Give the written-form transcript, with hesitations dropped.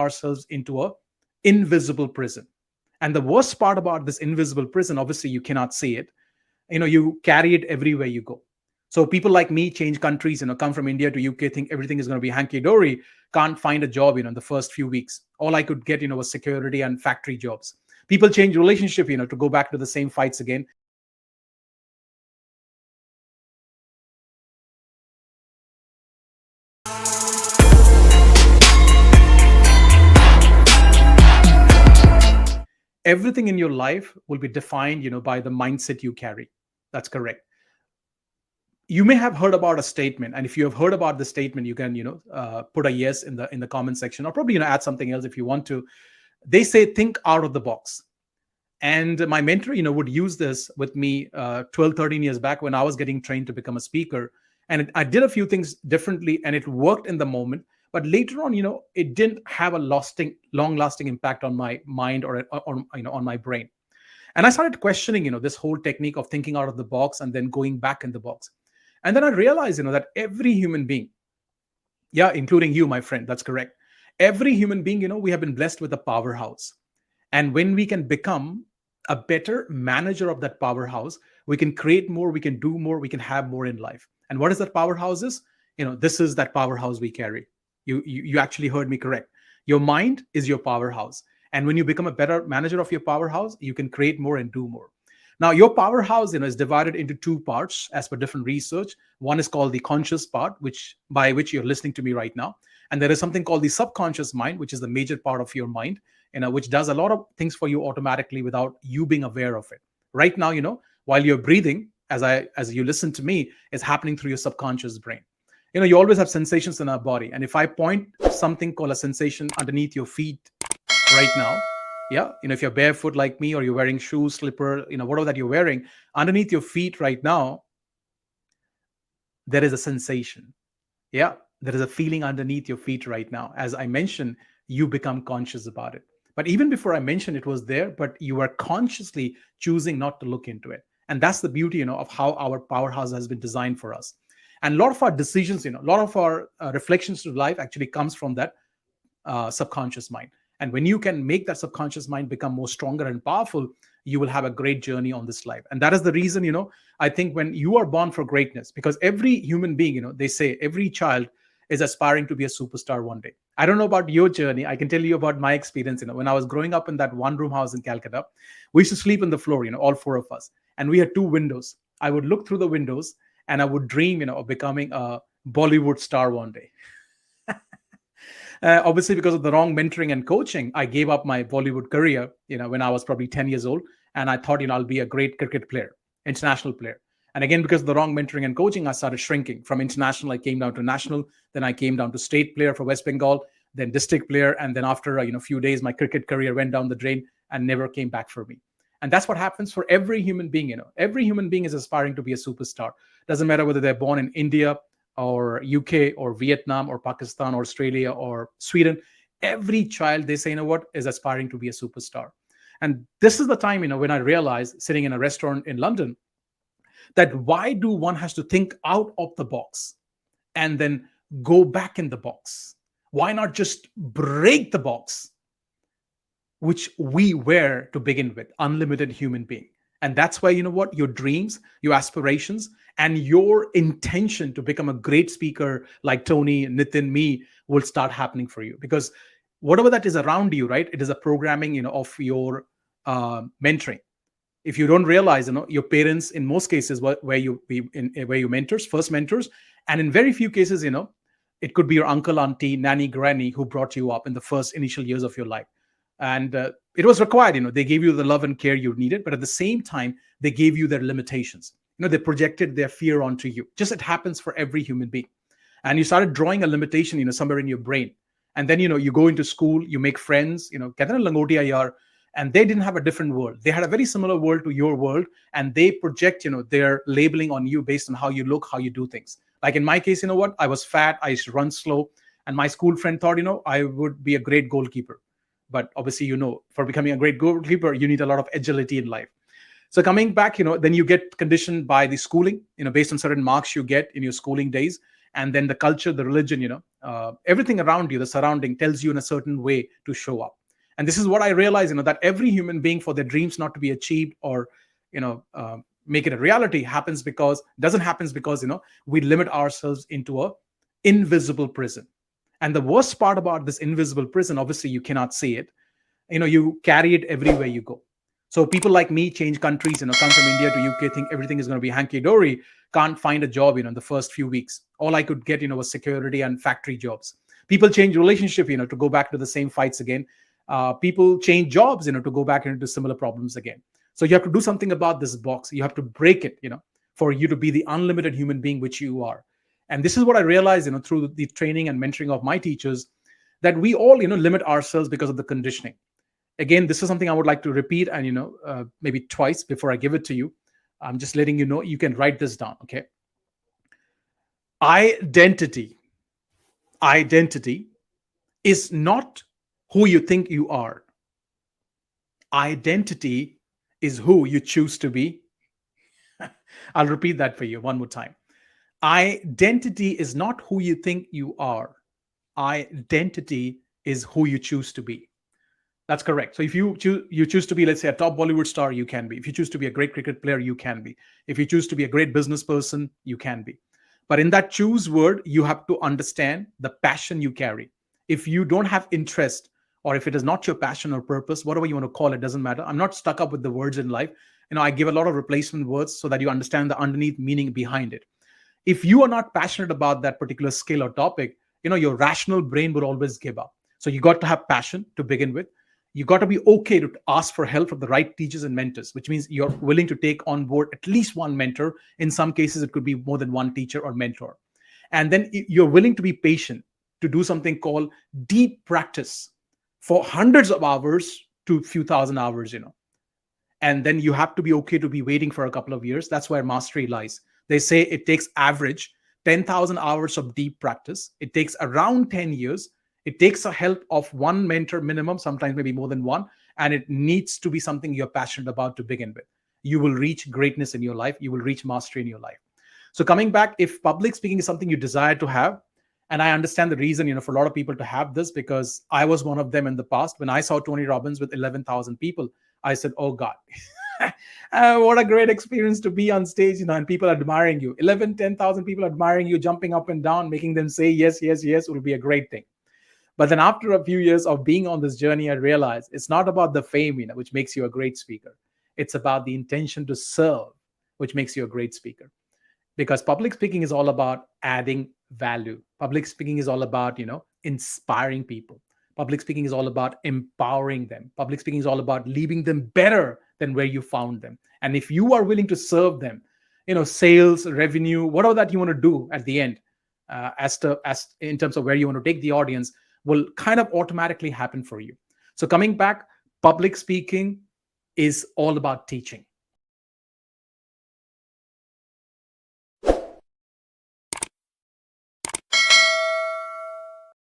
ourselves into a invisible prison. And the worst part about this invisible prison, obviously you cannot see it. You carry it everywhere you go. So people like me change countries, come from India to UK, think everything is going to be hanky dory, can't find a job, in the first few weeks. All I could get, was security and factory jobs. People change relationship, to go back to the same fights again. Everything in your life will be defined, by the mindset you carry. That's correct. You may have heard about a statement, and if you have heard about the statement, you can, put a yes in the comment section, or probably, add something else if you want to. They say, think out of the box. And my mentor, would use this with me 12, 13 years back when I was getting trained to become a speaker. And I did a few things differently, and it worked in the moment. But later on, it didn't have a long-lasting impact on my mind or on my brain. And I started questioning, this whole technique of thinking out of the box and then going back in the box. And then I realized, that every human being, yeah, including you, my friend, that's correct. Every human being, we have been blessed with a powerhouse. And when we can become a better manager of that powerhouse, we can create more, we can do more, we can have more in life. And what is that powerhouse is? This is that powerhouse we carry. You actually heard me correct. Your mind is your powerhouse. And when you become a better manager of your powerhouse, you can create more and do more. Now, your powerhouse, is divided into two parts as per different research. One is called the conscious part, by which you're listening to me right now. And there is something called the subconscious mind, which is the major part of your mind, which does a lot of things for you automatically without you being aware of it. Right now, while you're breathing, as you listen to me, it's happening through your subconscious brain. You always have sensations in our body. And if I point something called a sensation underneath your feet right now, yeah, if you're barefoot like me, or you're wearing shoes, slipper, whatever that you're wearing, underneath your feet right now, there is a sensation. Yeah, there is a feeling underneath your feet right now. As I mentioned, you become conscious about it. But even before I mentioned it was there, but you are consciously choosing not to look into it. And that's the beauty, of how our powerhouse has been designed for us. And a lot of our decisions, a lot of our reflections to life actually comes from that subconscious mind. And when you can make that subconscious mind become more stronger and powerful, you will have a great journey on this life. And that is the reason, I think when you are born for greatness, because every human being, they say every child is aspiring to be a superstar one day. I don't know about your journey. I can tell you about my experience. When I was growing up in that one-room house in Calcutta, we used to sleep on the floor, all four of us. And we had two windows. I would look through the windows and I would dream, of becoming a Bollywood star one day. Obviously, because of the wrong mentoring and coaching, I gave up my Bollywood career, when I was probably 10 years old. And I thought, I'll be a great cricket player, international player. And again, because of the wrong mentoring and coaching, I started shrinking. From international, I came down to national. Then I came down to state player for West Bengal, then district player. And then after a few days, my cricket career went down the drain and never came back for me. And that's what happens for every human being. Every human being is aspiring to be a superstar. Doesn't matter whether they're born in India or UK or Vietnam or Pakistan or Australia or Sweden. Every child, they say, what, is aspiring to be a superstar. And this is the time, when I realized, sitting in a restaurant in London, that why do one has to think out of the box and then go back in the box? Why not just break the box, which we were to begin with, unlimited human being? And that's why, your dreams, your aspirations, and your intention to become a great speaker like Tony, Nitin, me, will start happening for you. Because whatever that is around you, right, it is a programming, of your mentoring. If you don't realize, your parents, in most cases, where you mentors, first mentors, and in very few cases, it could be your uncle, auntie, nanny, granny who brought you up in the first initial years of your life. And it was required, they gave you the love and care you needed, but at the same time, they gave you their limitations. They projected their fear onto you. Just it happens for every human being. And you started drawing a limitation, somewhere in your brain. And then, you go into school, you make friends, कहते हैं ना लंगोटिया यार, and they didn't have a different world. They had a very similar world to your world, and they project, their labeling on you based on how you look, how you do things. Like in my case, what? I was fat, I used to run slow, and my school friend thought, I would be a great goalkeeper. But obviously, for becoming a great goalkeeper, you need a lot of agility in life. So coming back, then you get conditioned by the schooling, based on certain marks you get in your schooling days. and then the culture, the religion, everything around you, the surrounding tells you in a certain way to show up. And this is what I realize, that every human being, for their dreams not to be achieved or make it a reality, happens because doesn't happens because we limit ourselves into a invisible prison. And the worst part about this invisible prison, obviously you cannot see it, you carry it everywhere you go. So people like me change countries, come from India to UK, think everything is going to be hanky dory, can't find a job, in the first few weeks. All I could get, was security and factory jobs. People change relationship, to go back to the same fights again. People change jobs, to go back into similar problems again. So you have to do something about this box. You have to break it, for you to be the unlimited human being which you are. And this is what I realized, through the training and mentoring of my teachers, that we all, limit ourselves because of the conditioning. Again, this is something I would like to repeat, and maybe twice before I give it to you. I'm just letting you know, you can write this down. Okay. Identity is not who you think you are. Identity is who you choose to be. I'll repeat that for you one more time. Identity is not who you think you are. Identity is who you choose to be. That's correct. So if you choose to be, let's say, a top Bollywood star, you can be. If you choose to be a great cricket player, you can be. If you choose to be a great business person, you can be. But in that choose word, you have to understand the passion you carry. If you don't have interest, or if it is not your passion or purpose, whatever you want to call it, doesn't matter. I'm not stuck up with the words in life. I give a lot of replacement words so that you understand the underneath meaning behind it. If you are not passionate about that particular skill or topic, your rational brain will always give up. So you got to have passion to begin with. You got to be okay to ask for help from the right teachers and mentors, which means you're willing to take on board at least one mentor. In some cases, it could be more than one teacher or mentor. And then you're willing to be patient to do something called deep practice for hundreds of hours to a few thousand hours, And then you have to be okay to be waiting for a couple of years. That's where mastery lies. They say it takes average 10,000 hours of deep practice. It takes around 10 years. It takes the help of one mentor minimum, sometimes maybe more than one, and it needs to be something you're passionate about to begin with. You will reach greatness in your life. You will reach mastery in your life. So coming back, if public speaking is something you desire to have, and I understand the reason, for a lot of people to have this, because I was one of them in the past. When I saw Tony Robbins with 11,000 people, I said, oh God, what a great experience to be on stage, and people admiring you. 10,000 people admiring you, jumping up and down, making them say, yes, yes, yes, will be a great thing. But then after a few years of being on this journey, I realized it's not about the fame, which makes you a great speaker. It's about the intention to serve, which makes you a great speaker. Because public speaking is all about adding value. Public speaking is all about, inspiring people. Public speaking is all about empowering them. Public speaking is all about leaving them better than where you found them. And if you are willing to serve them, sales, revenue, whatever that you want to do at the end, as in terms of where you want to take the audience, will kind of automatically happen for you. So coming back, public speaking is all about teaching.